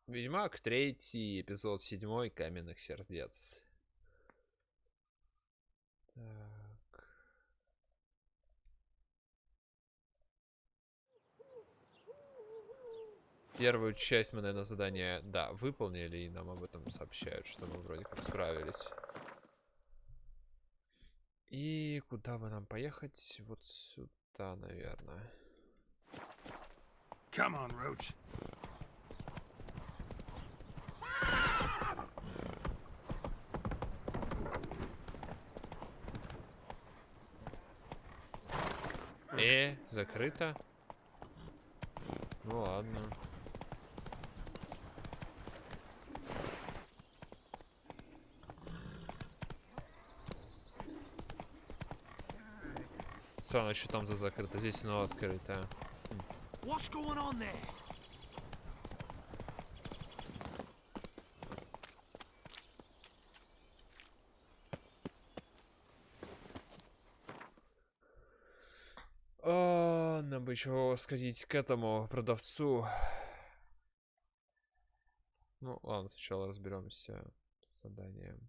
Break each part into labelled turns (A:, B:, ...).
A: Ведьмак 3, эпизод 7, каменных сердец. Так. Первую часть мы, наверное, задание, да, выполнили, и нам об этом сообщают, что мы вроде как справились. И куда бы нам поехать? Вот сюда, наверное.
B: Come on, Roach.
A: Закрыто. Ну ладно. Странно, что там за закрыто. Здесь оно открыто.
B: What's going on there?
A: Нам бы еще сходить к этому продавцу. Ну ладно, сначала разберемся с заданием.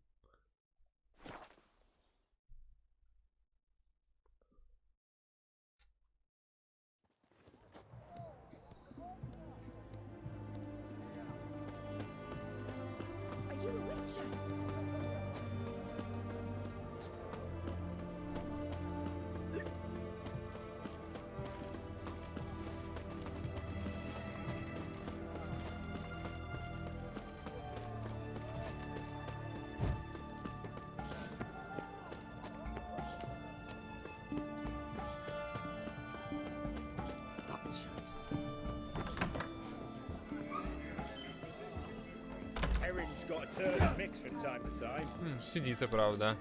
A: Сидит, и правда.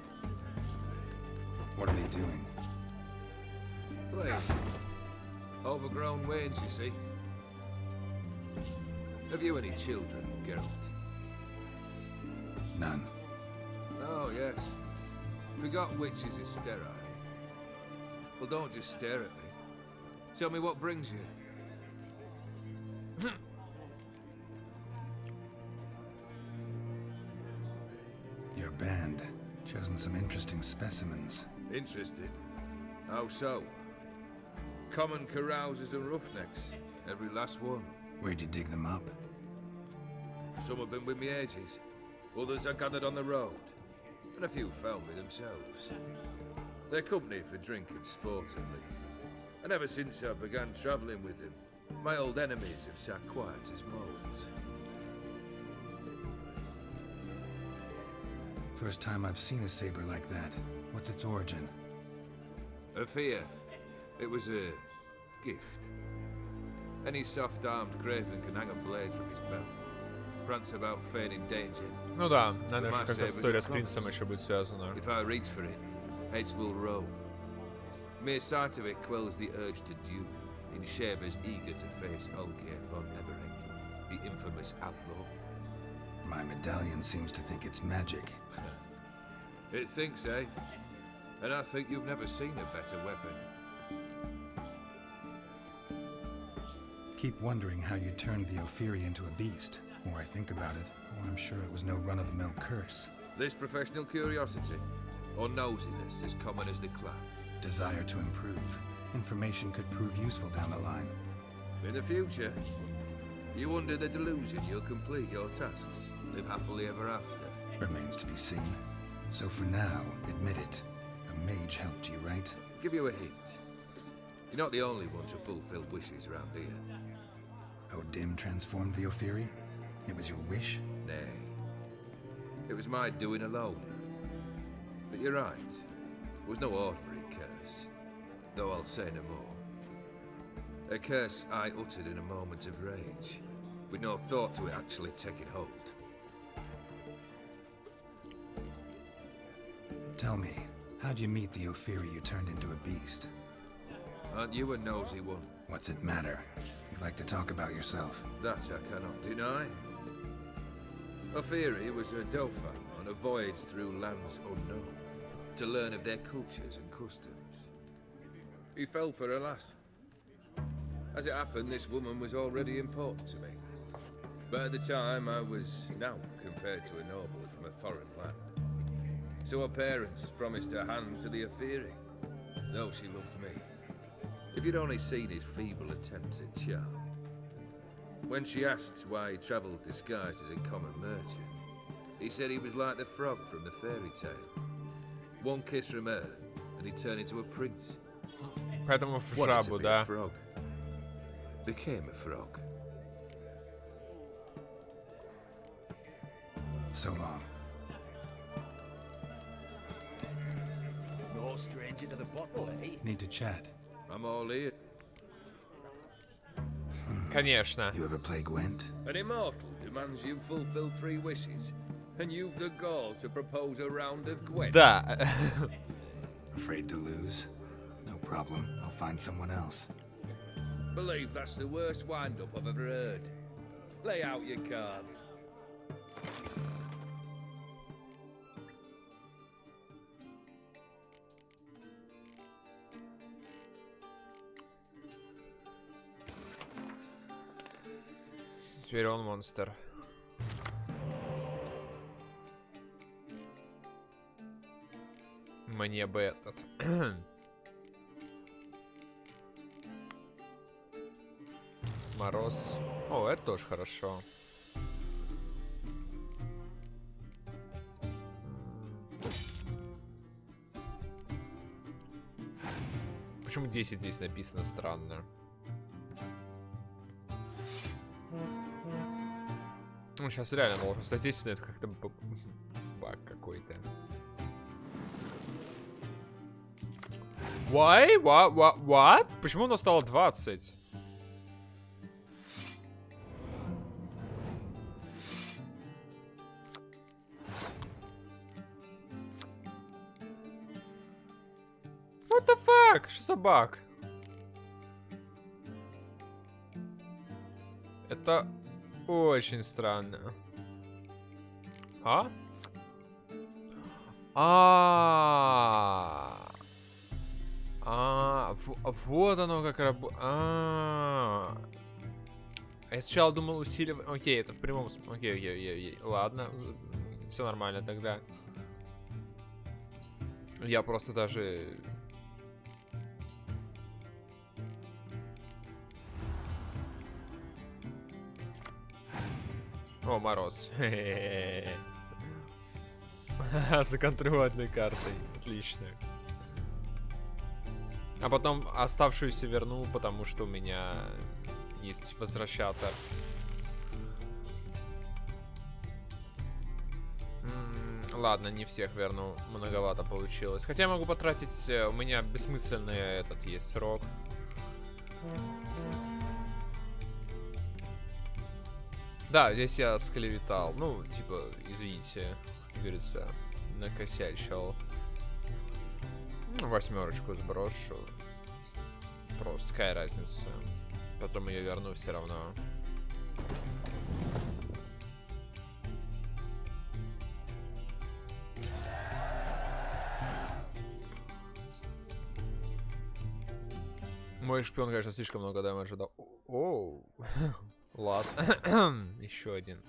C: What are they doing?
D: Playing. Overgrown wains, you see. Have you any children, Geralt?
C: None.
D: Oh, yes. Forgot witches is sterile. Well, don't just stare at me. Tell me what brings you.
C: Your band. Chosen some interesting specimens.
D: Interested? How so? Common carousers and roughnecks. Every last one.
C: Where'd you dig them up?
D: Some have been with me ages. Others I gathered on the road. And a few found me themselves. They're company for drink and sports at least. And ever since I began travelling with them, my old enemies have sat quiet as moles.
C: First time I've seen a saber like that. What's its origin?
D: A fear. It was a gift. Any soft-armed craven can hang a blade from his belt. Prance about feigning danger.
A: Ну да, наверное, же как-то история с принцем еще будет связана.
D: If I reach for it, heads will roll. Mere sight of it quells the urge to duel, in shavers eager to face Olgierd von Everegg, the infamous outlaw.
C: My medallion seems to think it's magic.
D: It thinks, eh? And I think you've never seen a better weapon.
C: Keep wondering how you turned the Ophiri into a beast. The more I think about it, the more I'm sure it was no run-of-the-mill curse.
D: This professional curiosity, or nosiness as common as the clan.
C: Desire to improve. Information could prove useful down the line.
D: In the future, you under the delusion you'll complete your tasks, live happily ever after.
C: Remains to be seen. So for now, admit it. A mage helped you, right?
D: Give you a hint. You're not the only one to fulfill wishes around here.
C: Odim transformed the Ophiri? It was your wish?
D: Nay. It was my doing alone. But you're right. It was no ordinary curse. Though I'll say no more. A curse I uttered in a moment of rage, with no thought to it actually taking hold.
C: Tell me, how'd you meet the Ophiri you turned into a beast?
D: Aren't you a nosy one?
C: What's it matter? You like to talk about yourself.
D: That I cannot deny. Ophiri was a Dauphin on a voyage through lands unknown, to learn of their cultures and customs. He fell for a lass. As it happened, this woman was already important to me. But at the time, I was now compared to a noble from a foreign land. So her parents promised her hand to the Ophiri, though she loved me. If you'd only seen his feeble attempts at charm. When she asked why he travelled disguised as a common merchant, he said he was like the frog from the fairy tale. One kiss from her, and he'd turn into a prince.
A: Поэтому в
D: Wanted to
A: жабу,
D: be a
A: да?
D: frog. Became a frog.
C: So long.
B: No stranger to the bottle, eh?
C: Need to chat.
D: I'm all ear.
A: Конечно.
C: You ever play Gwent?
D: An immortal demands you fulfill 3 wishes, and you've the gall to propose a round of Gwent.
A: Да.
C: Afraid to lose? No problem. I'll find someone else.
D: Believe that's the worst wind-up I've ever heard. Lay out your cards.
A: Теперь он монстр. Мне бы этот. Мороз. О, это тоже хорошо. Почему 10 здесь написано? Странно. Ну, сейчас реально должен стать 10, но это как-то баг какой-то. Why? What? Почему оно стало 20? What the fuck? Что за баг? Это очень странно. А? Вот оно как работает. Я сначала думал усиливать. Окей, это в прямом смысле. Окей. Ладно, все нормально тогда. Я просто даже... О, мороз. За контрольной картой. Отлично. А потом оставшуюся верну, потому что у меня есть возвращатор. Ладно, не всех верну. Многовато получилось. Хотя я могу потратить... У меня бессмысленный этот есть срок. Да, здесь я склеветал. Ну, типа, извините, как говорится, накосячил. Ну, 8 сброшу. Просто какая разница. Потом ее верну все равно. Мой шпион, конечно, слишком много дэмэджа дал. Оу. Ладно. Еще один.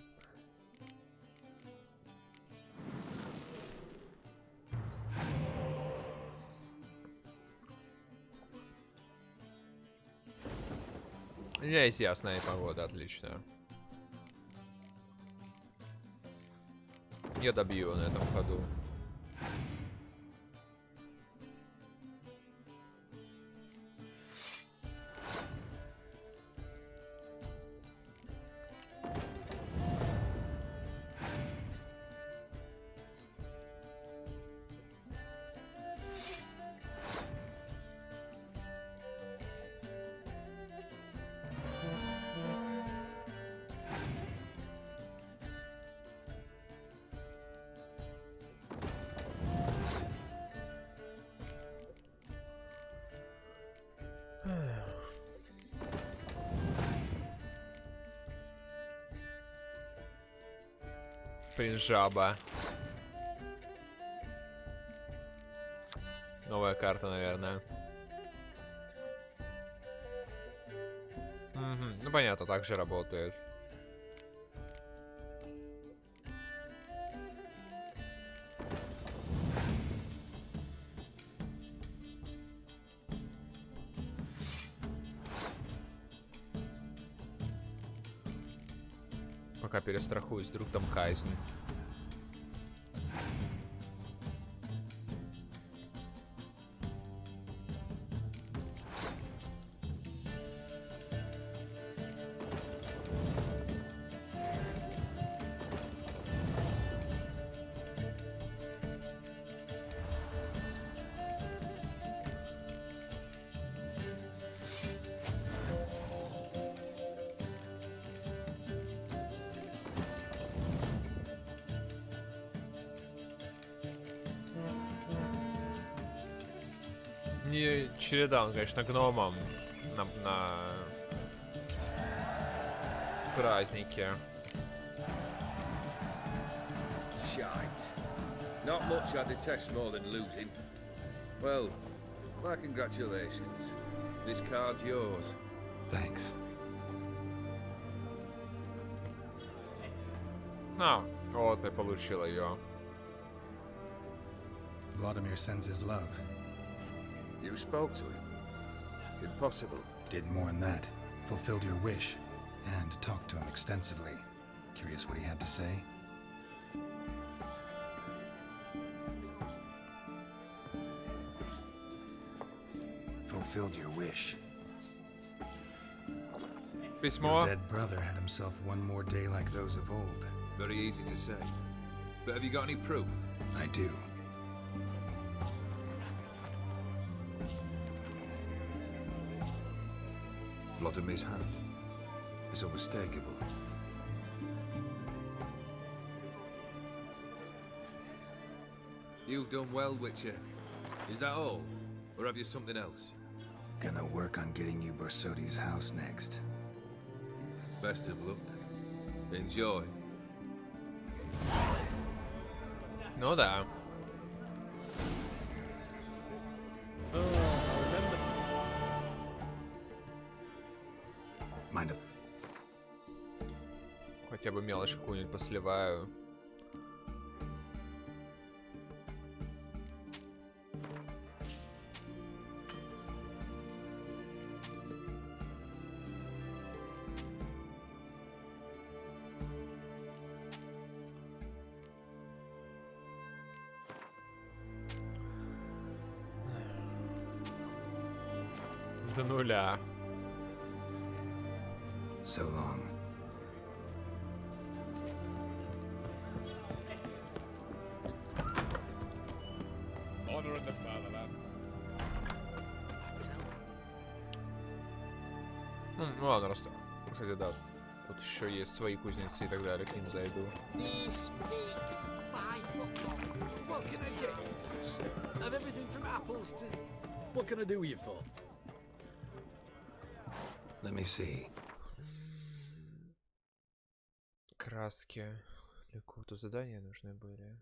A: У меня есть ясная погода, отлично. Я добью на этом ходу. Жаба. Новая карта, наверное. Ну понятно, так же работает. Пока перестрахуюсь, вдруг там казнь. Не череда, он, конечно, гномом на празднике.
D: Shite. Not much I detest more than losing. Well, my congratulations. This card's yours.
C: Thanks.
A: А, вот и получил ее.
C: Vladimir sends his love.
D: You spoke to him. Impossible.
C: Did more than that. Fulfilled your wish. And talked to him extensively. Curious what he had to say? Fulfilled your wish.
A: Письмо.
C: Your dead brother had himself one more day like those of old.
D: Very easy to say. But have you got any proof?
C: I do.
D: Vladimir's hand. It's unmistakable. You've done well, Witcher. Is that all? Or have you something else?
C: Gonna work on getting you Bersoti's house next.
D: Best of luck. Enjoy.
A: Ну да.
C: Mind if
A: Хотя бы мелочь какую-нибудь посливаю. До нуля.
C: so long.
E: Honor the fatherland.
A: Ну ладно, раз... Кстати, да. Тут еще есть свои кузнецы и так далее, к ним зайду.
B: What can I get you? Of everything from apples to... What can I do you for?
C: Let me see.
A: Краски для какого-то задания нужны были.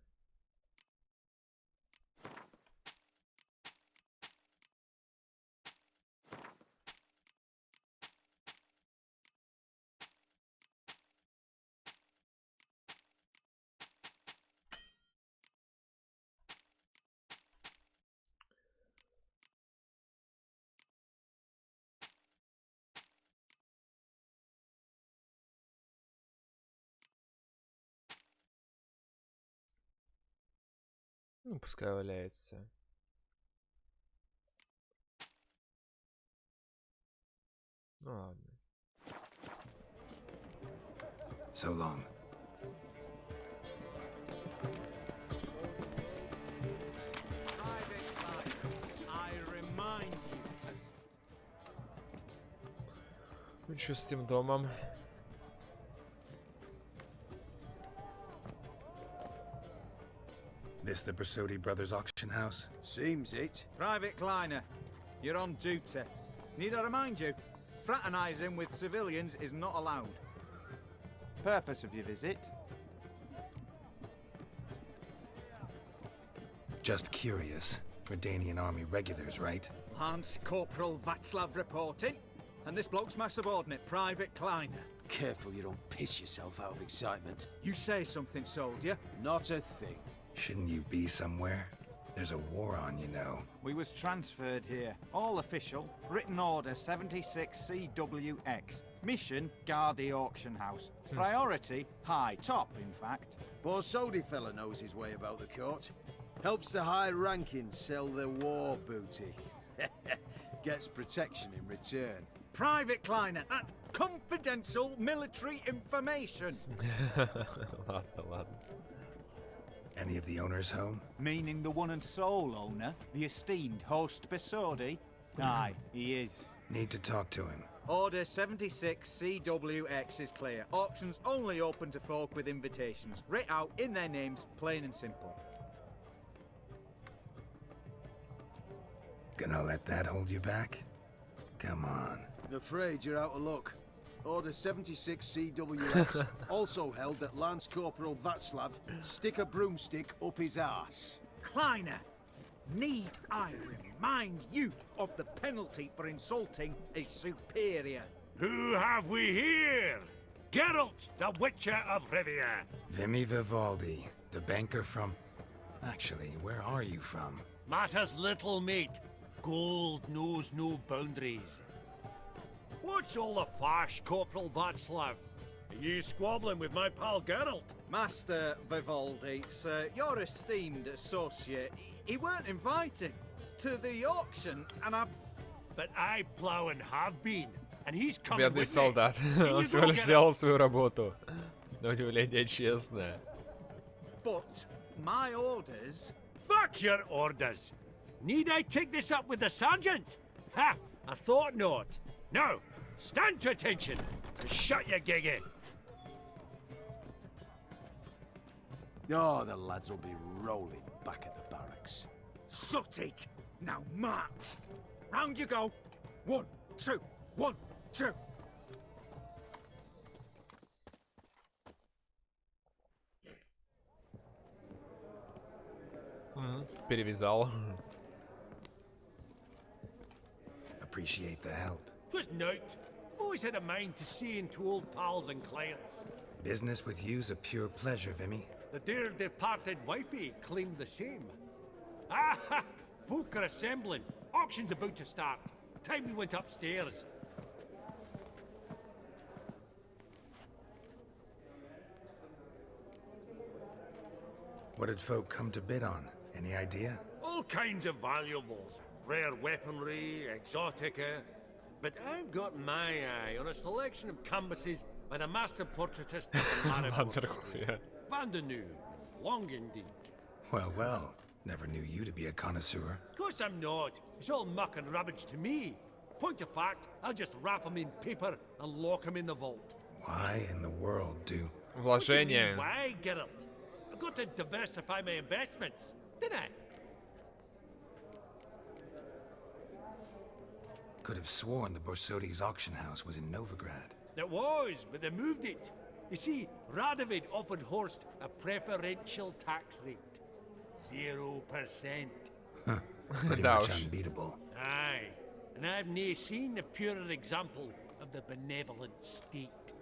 A: Ну, пускай валяется. Ну ладно.
C: So long. Ну что с этим домом? This the Bersodi Brothers auction house?
B: Seems it.
F: Private Kleiner, you're on duty. Need I remind you, fraternizing with civilians is not allowed. Purpose of your visit?
C: Just curious. Redanian army regulars, right?
F: Lance Corporal Václav reporting. And this bloke's my subordinate, Private Kleiner.
B: Careful you don't piss yourself out of excitement.
F: You say something, soldier.
B: Not a thing.
C: Shouldn't you be somewhere? There's a war on, you know.
F: We was transferred here. All official. Written order 76 CWX. Mission, guard the auction house. Priority, high. Top, in fact.
B: Borsodi fella knows his way about the court. Helps the high rankings sell their war booty. Gets protection in return.
F: Private Kleiner, that's confidential military information.
A: Ладно, ладно.
C: Any of the owners home?
F: Meaning the one and sole owner, the esteemed host Borsodi? Aye, he is.
C: Need to talk to him.
F: Order 76 CWX is clear. Auctions only open to folk with invitations. Writ out in their names, plain and simple.
C: Gonna let that hold you back? Come on.
B: Afraid you're out of luck. Order 76 CWX also held that Lance Corporal Václav stick a broomstick up his arse.
F: Kleiner, need I remind you of the penalty for insulting a superior?
G: Who have we here? Geralt, the Witcher of Rivia.
C: Vimy Vivaldi, the banker from... Actually, where are you from?
G: Matters little, mate. Gold knows no boundaries. What's all the fash, Corporal Václav? Are you squabbling with my pal Geralt?
F: Master Vivaldi, sir, your esteemed associate, he weren't invited to the auction, and I've...
G: But I plow and have been, and he's coming
A: Бедный
G: with
A: солдат.
G: me.
A: Он всего лишь сделал свою работу. На удивление честное.
F: But my orders...
G: Fuck your orders! Need I take this up with the sergeant? Ha! I thought not. Now, stand to attention and shut your gig in.
B: Oh, the lads will be rolling back at the barracks.
F: Sut it! Now march! Round you go! 1, 2, 1, 2!
A: Перевязал.
C: Appreciate the help.
G: Twas nout. Always had a mind to see into old pals and clients.
C: Business with you's a pure pleasure, Vimy.
G: The dear departed wifey claimed the same. Ah ha! Folk are assembling. Auction's about to start. Time we went upstairs.
C: What did folk come to bid on? Any idea?
G: All kinds of valuables. Rare weaponry, exotica. But I've got my eye on a selection of canvases by the master portraitist Van de Nu, Longendijk.
C: Well, well. Never knew you to be a connoisseur.
G: Of course I'm not. It's all muck and rubbish to me. Point of fact, I'll just wrap them in paper and lock them in the vault.
C: Why in the world do...
G: What do you
A: Вложение.
G: mean, why, Geralt? I've got to diversify my investments, didn't I?
C: Could have sworn the Borsodi's auction house was in Novigrad.
G: It was, but they moved it. You see, Radovid offered Horst a preferential tax rate. 0%.
C: Pretty
A: Да
C: much
A: уж.
C: unbeatable.
G: Aye, and I've nae seen a purer example of the benevolent state.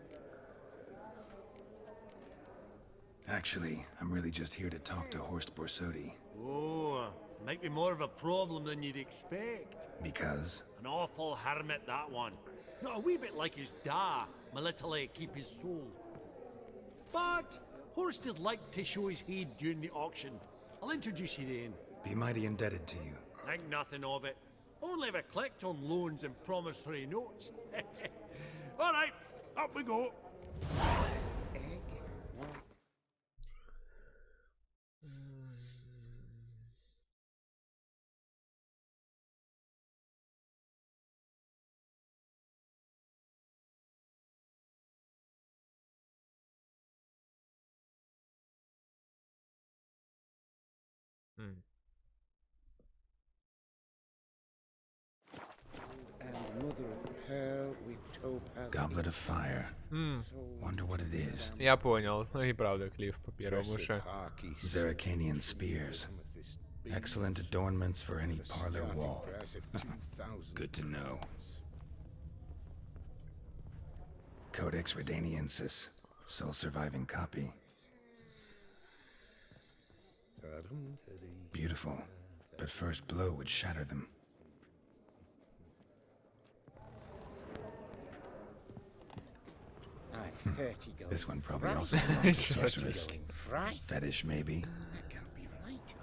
C: Actually, I'm really just here to talk to Horst Borsodi.
G: Oh, might be more of a problem than you'd expect.
C: Because...
G: An awful hermit, that one. Not a wee bit like his da, military keep his soul. But Horst is like to show his head during the auction. I'll introduce you then.
C: Be mighty indebted to you.
G: Think nothing of it. Only ever clicked on loans and promissory notes. All right, up we go.
H: And mother of pearl with topaz.
C: Goblet of fire. Wonder what it is.
A: Я понял. Ну и правда, Клифф по первому же.
C: Zerricanian spears. Excellent adornments for any parlor wall. Good to know. Codex Redaniensis. Sole surviving copy. Beautiful. But first blow would shatter them.
H: I've 30 gold.
C: This one probably
H: Right.
C: also belongs to
A: Nичего себе.
C: sorceress.
H: Going fright?
C: Fetish, maybe?
H: That can't be right.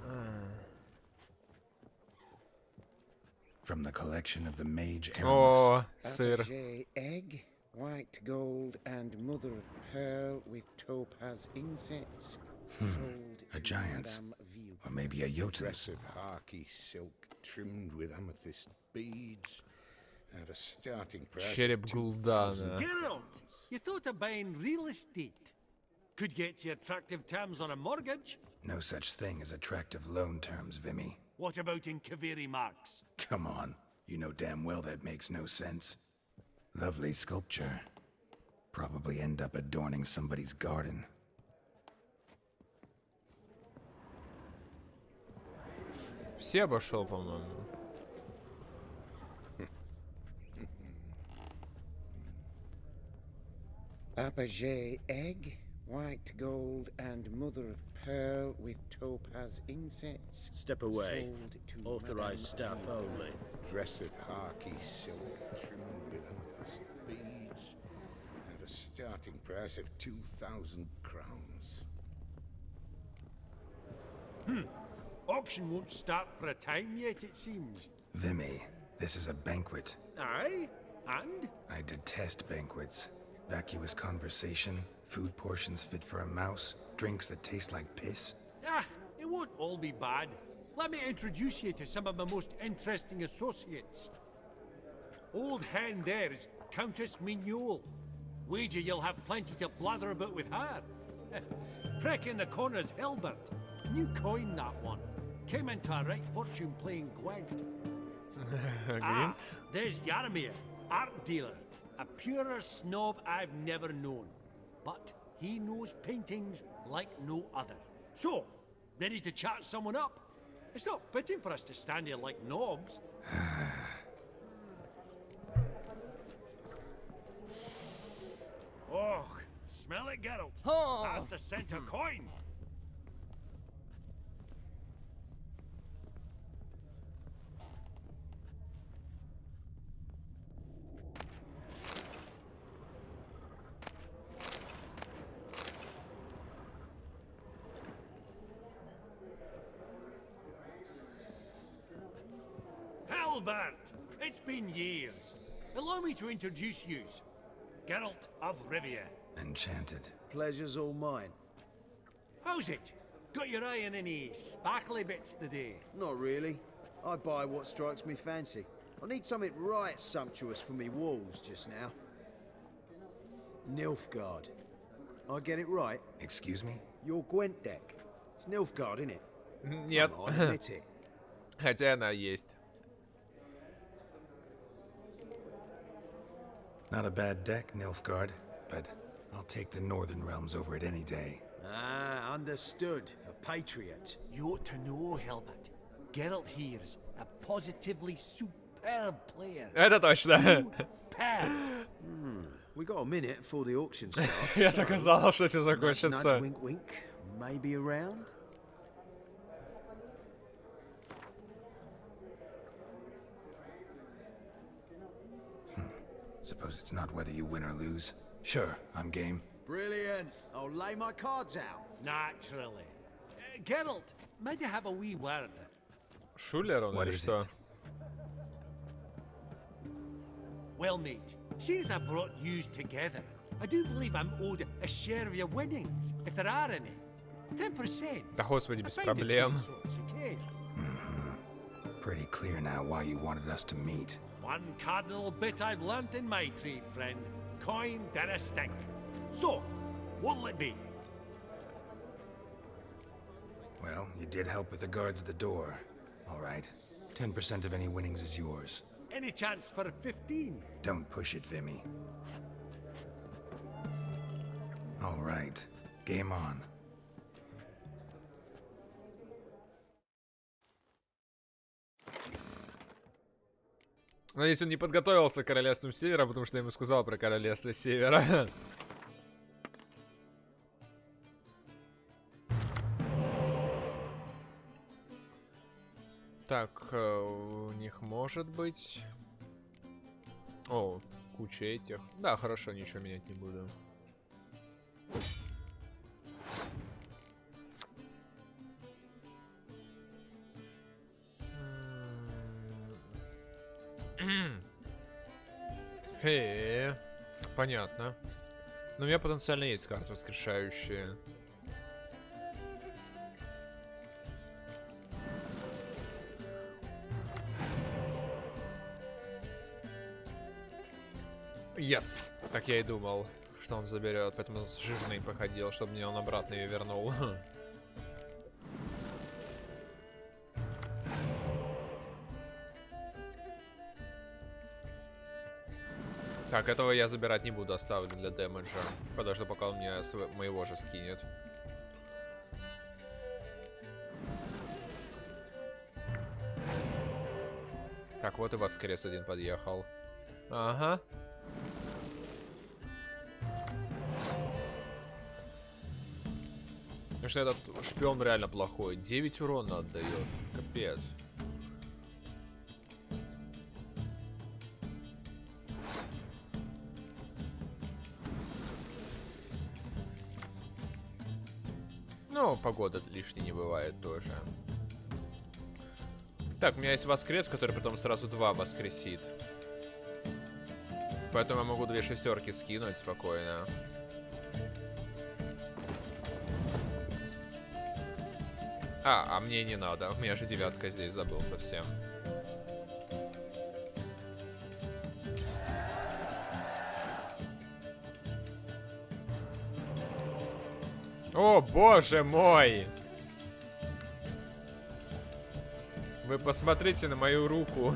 C: From the collection of the mage Aramis.
A: О, сыр.
H: Apogee egg, white gold, and mother of pearl with topaz insets. Sold
C: A
H: to
C: giant's.
H: Madame View.
C: Or maybe a Jotun's.
I: Dress of harky silk trimmed with amethyst beads. At a starting price.
A: Череп Гул'дана.
G: Geralt, you thought of buying real estate. Could get you attractive terms on a mortgage.
C: No such thing as attractive loan terms, Vimy.
G: What about in Kaveri Marks?
C: Come on. You know damn well that makes no sense. Lovely sculpture. Probably end up adorning somebody's garden.
A: Все обошел, по-моему.
H: Apogee egg, white gold, and mother of pearl with topaz insets.
J: Step away.
H: Sold to
J: Authorized
H: Madame
J: staff
H: View.
J: only.
I: Dress of harky silk trimmed with amethyst beads. At a starting price of 2,000 crowns.
G: Auction won't start for a time yet, it seems.
C: Vimy, this is a banquet.
G: Aye? And?
C: I detest banquets. Vacuous conversation, food portions fit for a mouse, drinks that taste like piss.
G: Ah, it won't all be bad. Let me introduce you to some of my most interesting associates. Old hen there is Countess Mignole. Wager you'll have plenty to blather about with her. Prick in the corner's Hilbert. New coin, that one. Came into a right fortune playing Gwent. Ah, there's Yarmir, art dealer. A purer snob I've never known. But he knows paintings like no other. So, ready to chat someone up? It's not fitting for us to stand here like knobs. Oh, smell it, Geralt. That's the scent of coin. Albert, it's been years. Allow me to introduce yous. Geralt of Rivia.
C: Enchanted.
B: Pleasure's all mine.
G: How's it? Got your eye on any sparkly bits today?
B: Not really. I buy what strikes me fancy. I need something right sumptuous for me walls just now. Nilfgaard. I get it right?
C: Excuse me?
B: Your Gwent deck. It's Nilfgaard, innit?
A: Нет.
B: Come on, admit it.
A: Хотя она есть.
C: Not a bad deck, Nilfgaard, but I'll take the Northern Realms over it any day.
B: Ah, understood. A patriot.
G: You ought to know, Hilbert. Geralt here's a positively superb player.
A: Это точно.
G: Superb.
B: We got a minute before the auction starts.
A: Я так и знал, что этим
B: Nudge,
A: закончится.
B: wink, wink. Maybe around?
C: Suppose it's not whether you win or lose. Sure, I'm game.
B: Brilliant. I'll lay my cards out.
G: Naturally. Geralt, might I have a wee word?
A: Шулер он
C: What
A: или
C: is
A: что?
C: it?
G: Well, mate, since I brought yous together, I do believe I'm owed a share of your winnings, if there are any. 10%.
A: Да господи,
G: I
A: без
G: find
A: проблем.
G: this sorts, okay?
C: Pretty clear now why you wanted us to meet.
G: One cardinal bit I've learnt in my trade, friend. Coin dinna stink. So, what'll it be?
C: Well, you did help with the guards at the door. All right. 10% of any winnings is yours.
G: Any chance for 15?
C: Don't push it, Vimy. All right. Game on.
A: Надеюсь, он не подготовился к Королевству Севера, потому что я ему сказал про Королевство Севера. Так, у них может быть... О, куча этих. Да, хорошо, ничего менять не буду. Понятно. Но у меня потенциально есть карты воскрешающие. Yes. Как я и думал, что он заберет. Поэтому с жирной походил, чтобы мне он обратно ее вернул. Так, этого я забирать не буду, оставлю для дэмэджа. Подожду, пока он мне моего же скинет. Так, вот и воскрес один подъехал. Ага. Потому что этот шпион реально плохой. 9 урона отдает. Капец. Ну, погода лишней не бывает тоже. Так, у меня есть воскрес, который потом сразу 2 воскресит. Поэтому я могу 2 шестерки скинуть спокойно. А мне не надо. У меня же 9 здесь, забыл совсем. О, боже мой! Вы посмотрите на мою руку.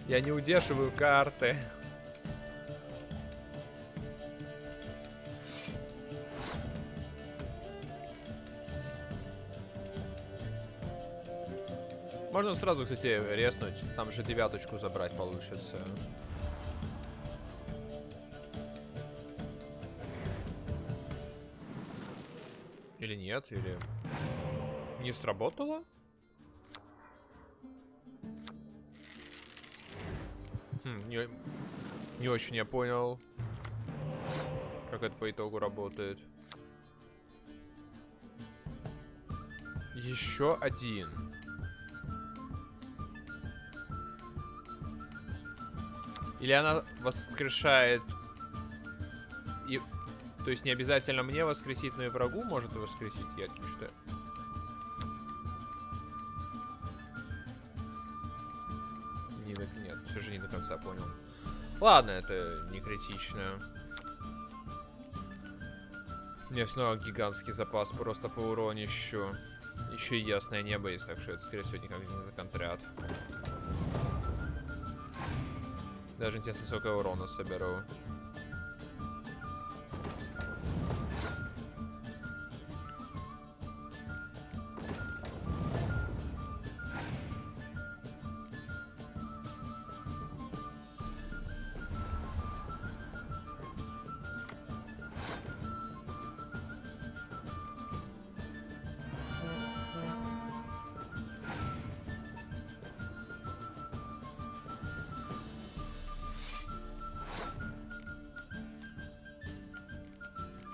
A: Я не удерживаю карты. Можно сразу, кстати, резнуть. Там же 9 забрать получится. Или нет, или... Не сработало? Не очень я понял, как это по итогу работает. Еще один. Или она воскрешает... И... То есть не обязательно мне воскресить, но и врагу может воскресить. Я что-то... Нет, все же не до конца понял. Ладно, это не критично. У меня снова гигантский запас просто по уронищу. Еще и ясное небо есть, так что это, скорее всего, никак не законтрят. Даже интересно, сколько урона соберу.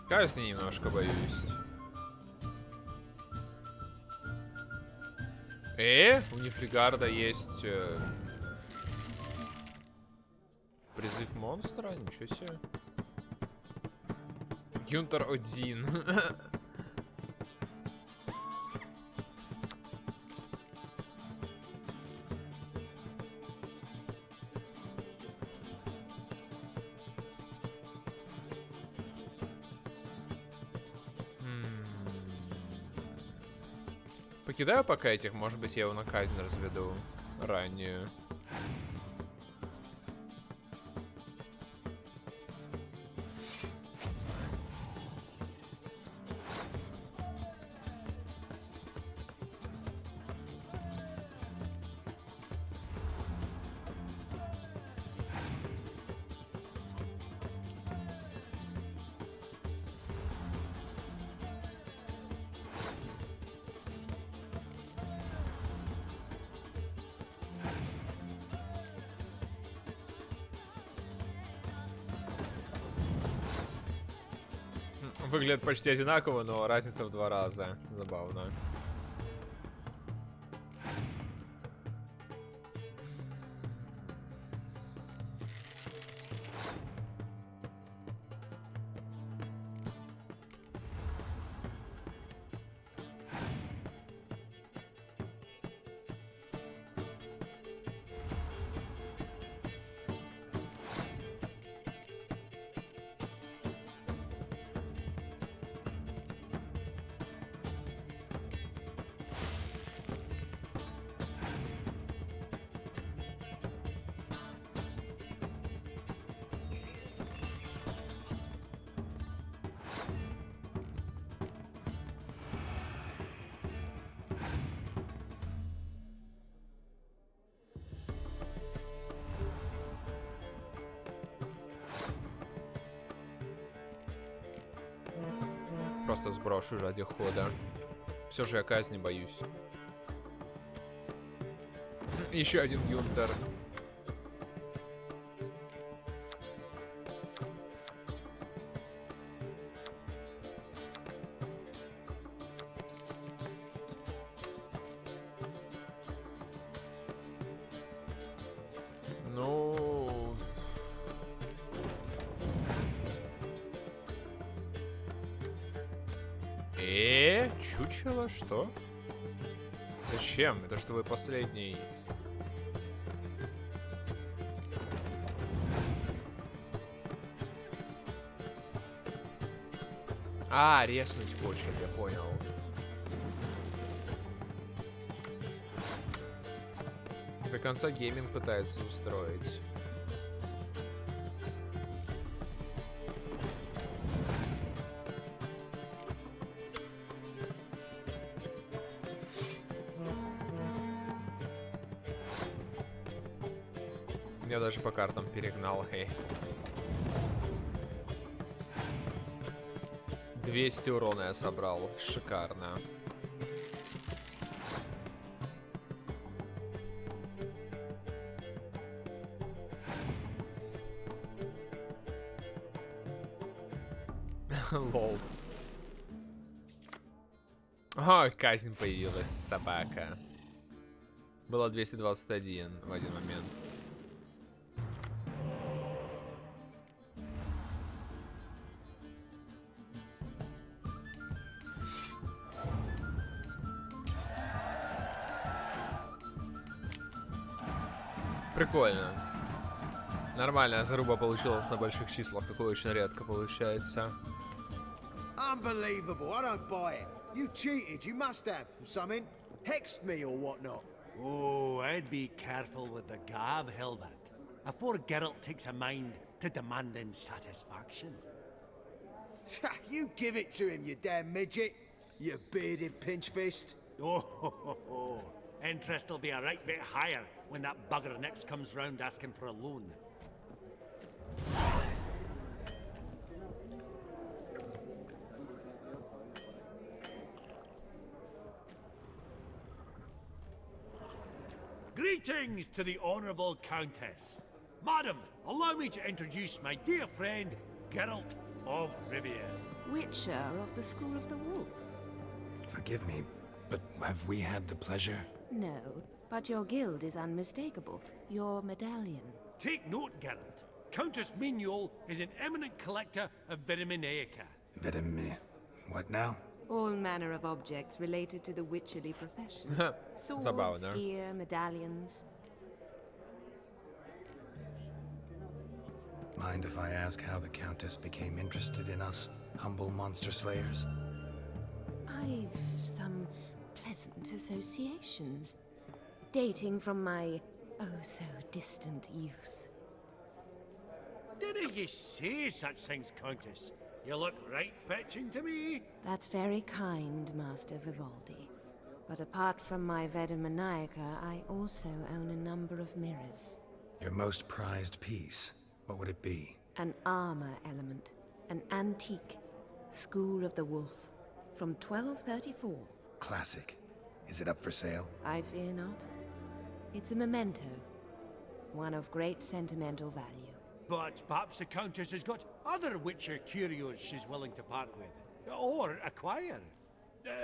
A: Кажется, немножко боюсь. У Нефригарда есть призыв монстра? Ничего себе. Гюнтер один. Покидаю пока этих, может быть, я его на казнь разведу ранее. Выглядят почти одинаково, но разница в 2 раза. Забавно. просто сброшу ради хода. Все же я казни боюсь. Еще один Гюнтер. Ну... Чучело? Что? Зачем? Это что вы последний... А, резнуть хочет, я понял. До конца гейминг пытается устроить. Я даже по картам перегнал, хей. 200 урона я собрал. Шикарно. Лол. О, казнь появилась, собака. Было 221 в один момент. Прикольно. Нормальная заруба получилась на больших числах. Такое очень редко получается.
B: Unbelievable, I don't buy it. You cheated, you must have, something. Hexed me or whatnot.
G: Oh, I'd be careful with the gab, Hilbert, afore Geralt takes a mind to demanding satisfaction.
B: You give it to him, you damn midget. You bearded pinchfist.
G: Oh, interest will be a right bit higher when that bugger next comes round asking for a loan. Greetings to the Honourable Countess. Madam, allow me to introduce my dear friend, Geralt of Rivia.
J: Witcher of the School of the Wolf.
C: Forgive me, but have we had the pleasure?
J: No, but your guild is unmistakable. Your medallion.
G: Take note, Geralt. Countess Mignola is an eminent collector of Vitaminaica.
C: What now?
J: All manner of objects related to the witcherly profession. Swords,
A: Забавно.
J: gear, medallions.
C: Mind if I ask how the Countess became interested in us, humble monster slayers?
J: I've some pleasant associations, dating from my oh-so-distant youth.
G: Didn't you say such things, Countess? You look right fetching to me.
J: That's very kind, Master Vivaldi. But apart from my Vitaminaica, I also own a number of mirrors.
C: Your most prized piece, what would it be?
J: An armor element, an antique, School of the Wolf, from 1234.
C: Classic. Is it up for sale?
J: I fear not. It's a memento, one of great sentimental value.
G: But perhaps the Countess has got other Witcher curios she's willing to part with. Or acquire.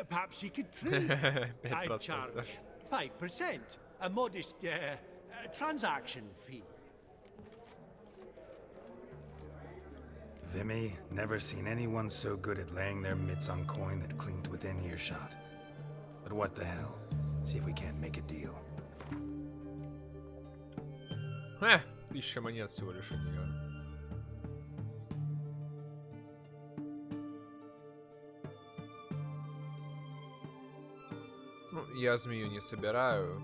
G: Perhaps she could trade. I charge 5%, a modest transaction fee.
C: Vimy, never seen anyone so good at laying their mitts on coin that clinked within earshot. But what the hell? See if we can't make a deal.
A: 1000 монет всего лишь от нее. Ну, я змею не собираю.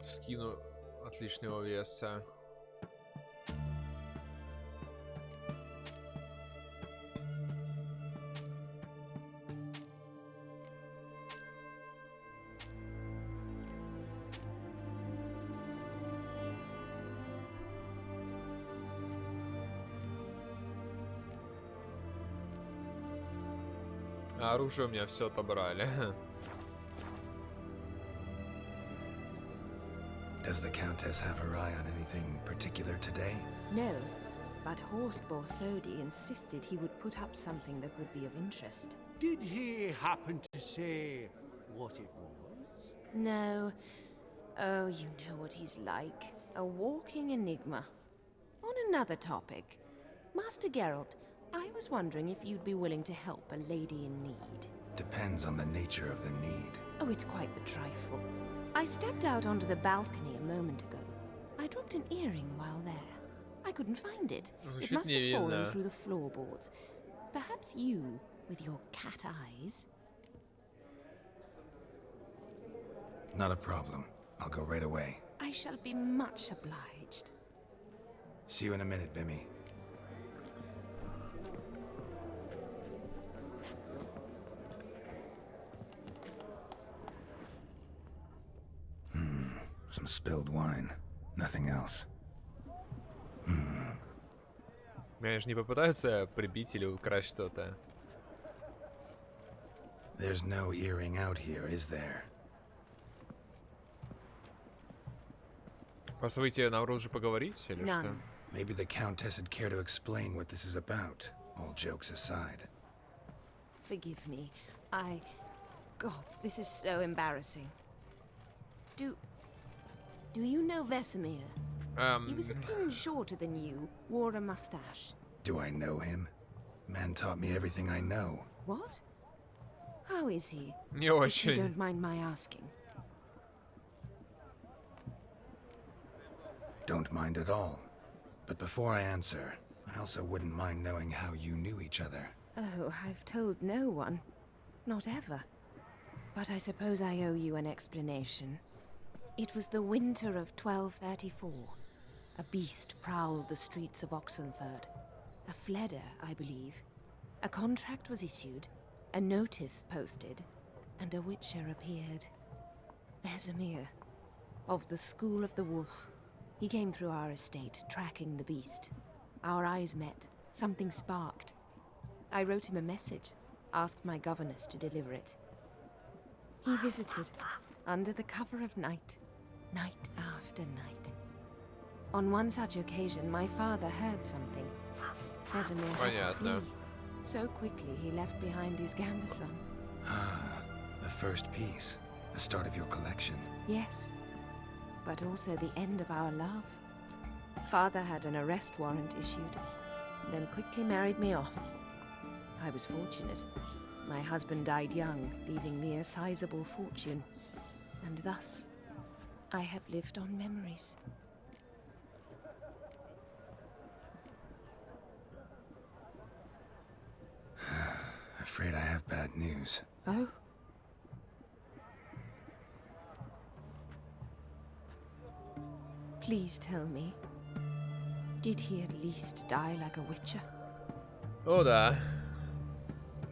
A: Скину отличного веса. А оружие у меня все отобрали.
C: Does the Countess have her eye on anything particular today?
J: No, but Horseball Sodi insisted he would put up something that would be of interest.
G: Did he happen to say what it was?
J: No. Oh, you know what he's like. A walking enigma. On another topic, Master Geralt, I was wondering if you'd be willing to help a lady in need.
C: Depends on the nature of the need.
J: Oh, it's quite the trifle. I stepped out onto the balcony a moment ago. I dropped an earring while there. I couldn't find it. It must have fallen through the floorboards. Perhaps you, with your cat eyes...
C: Not a problem. I'll go right away.
J: I shall be much obliged.
C: See you in a minute, Vimy. Some spilled wine. Nothing else.
A: Меня же не попытаются прибить или украсть что-то.
C: There's no earring out here, is there?
A: Просто выйти наружу поговорить или что?
J: None.
C: Maybe the Countess would care to explain what this is about, all jokes aside.
J: Forgive me. God, this is so embarrassing. Do you know Vesemir? He was a tinge shorter than you, wore a mustache.
C: Do I know him? Man taught me everything I know.
J: What? How is he?
A: Не
J: If you
A: очень.
J: don't mind my asking.
C: Don't mind at all. But before I answer, I also wouldn't mind knowing how you knew each other.
J: Oh, I've told no one. Not ever. But I suppose I owe you an explanation. It was the winter of 1234. A beast prowled the streets of Oxenford. A fledder, I believe. A contract was issued, a notice posted, and a witcher appeared. Vesemir, of the School of the Wolf. He came through our estate, tracking the beast. Our eyes met. Something sparked. I wrote him a message, asked my governess to deliver it. He visited, under the cover of night, night after night. On one such occasion, my father heard something. Vesemir had to flee. So quickly, he left behind his gambeson.
C: Ah, the first piece. The start of your collection.
J: Yes, but also the end of our love. Father had an arrest warrant issued, then quickly married me off. I was fortunate. My husband died young, leaving me a sizable fortune. And thus, I have lived on memories.
C: Afraid I have bad news.
J: Oh? Please tell me, did he at least die like a witcher?
A: О, да.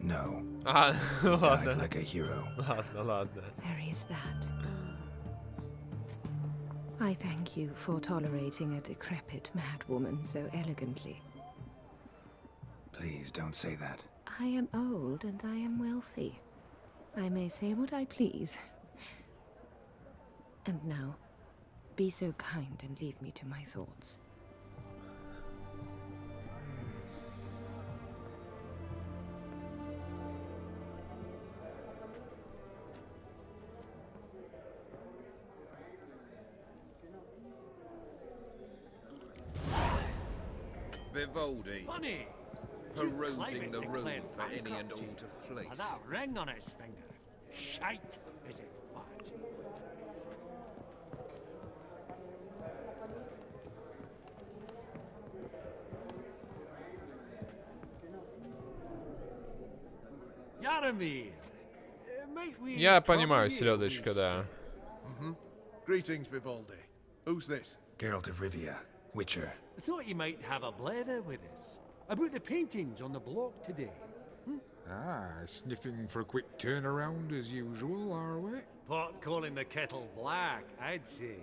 C: No.
A: А, ну
C: Died
A: ладно.
C: like a hero.
A: Ладно, ладно.
J: There is that. I thank you for tolerating a decrepit madwoman so elegantly.
C: Please don't say that.
J: I am old and I am wealthy. I may say what I please. And now, be so kind and leave me to my thoughts.
D: Vivaldi,
G: Funny.
D: perusing the room for any and all to fleece.
G: And that ring on his finger. Shite, is it fat? Yaramir, might we
A: Я понимаю,
G: trouble you
A: селедочка,
G: with
A: да.
B: Greetings, Vivaldi. Who's this?
C: Geralt of Rivia, Witcher.
G: I thought you might have a blather with us about the paintings on the block today.
K: Ah, sniffing for a quick turnaround as usual, are we?
G: Pot calling the kettle black, I'd say.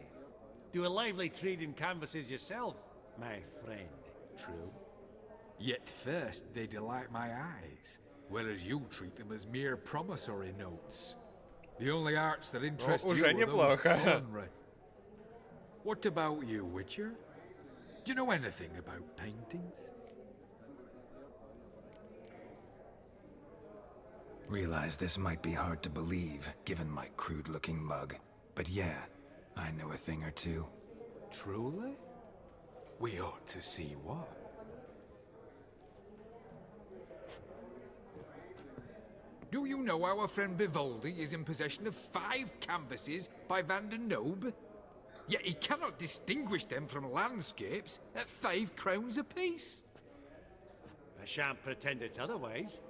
G: Do a lively trade in canvases yourself, my friend.
K: True. Yet first they delight my eyes. whereas you treat them as mere promissory notes. The only arts that interest you
A: уже
K: are those
A: неплохо.
K: culinary. What about you, Witcher? Do you know anything about paintings?
C: Realize this might be hard to believe, given my crude-looking mug. But yeah, I know a thing or two.
K: Truly? We ought to see what. Do you know our friend Vivaldi is in possession of 5 canvases by Van der Nobe? Yet he cannot distinguish them from landscapes at 5 crowns apiece.
G: I shan't pretend it's otherwise.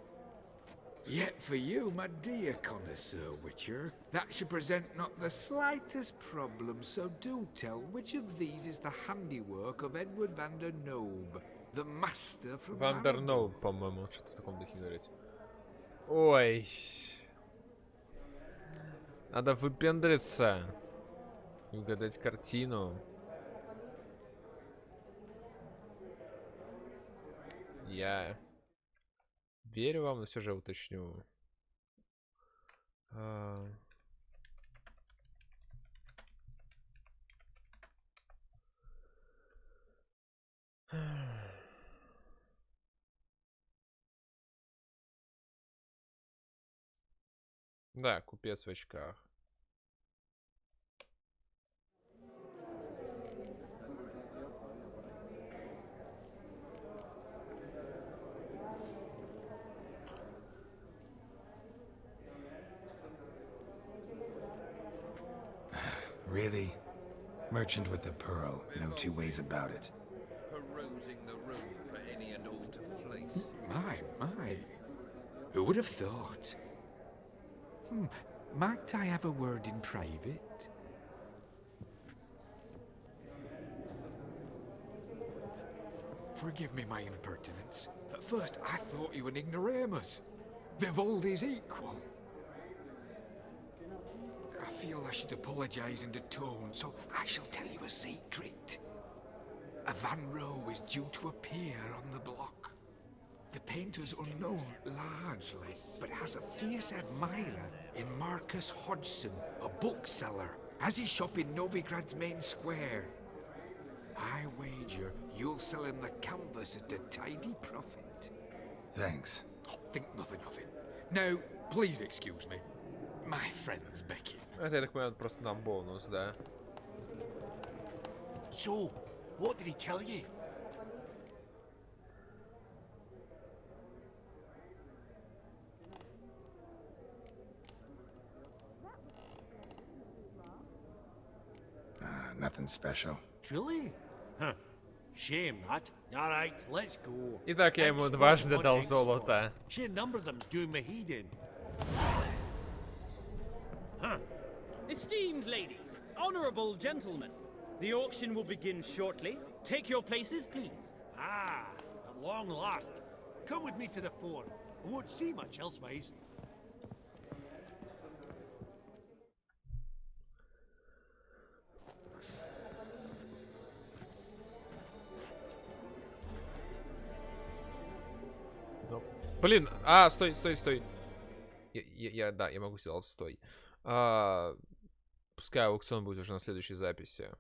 K: Yet for you, my dear connoisseur Witcher, that should present not the slightest problem, so do tell which of these is the handiwork of Edward Van der Nobe, the master from
A: Van der Nobe, по-моему, что-то в таком духе говорить. Ой. Надо выпендриться и угадать картину. Я верю вам, но все же уточню. Да, купец в очках.
C: Really? Merchant with the pearl, no two ways about it.
D: Perusing the room for any and all to fleece.
K: My. Who would have thought? Might I have a word in private? Forgive me my impertinence. At first I thought you an ignoramus. Vivaldi's equal. I feel I should apologize and atone, so I shall tell you a secret. A Van Row is due to appear on the block. The painter's unknown, largely, but has a fierce admirer in Marcus Hodgson, a bookseller, has his shop in Novigrad's main square. I wager you'll sell him the canvas at a tidy profit.
C: Thanks.
K: Oh, think nothing of it. Now, please excuse me. My friend's Becky.
A: Это, я так понимаю, просто на бонус, да?
G: So, what did he tell you?
C: Nothing special.
G: Truly? Huh. Shame that. Alright, let's go.
A: Итак, я ему дважды дал золото.
G: Sheer number of them's doing me heed in. Huh.
L: Esteemed ladies, honorable gentlemen, the auction will begin shortly. Take your places, please.
G: Ah, at long last. Come with me to the fore. I won't see much elsewise.
A: Блин, стой. Да, я могу сделать стой. Пускай аукцион будет уже на следующей записи.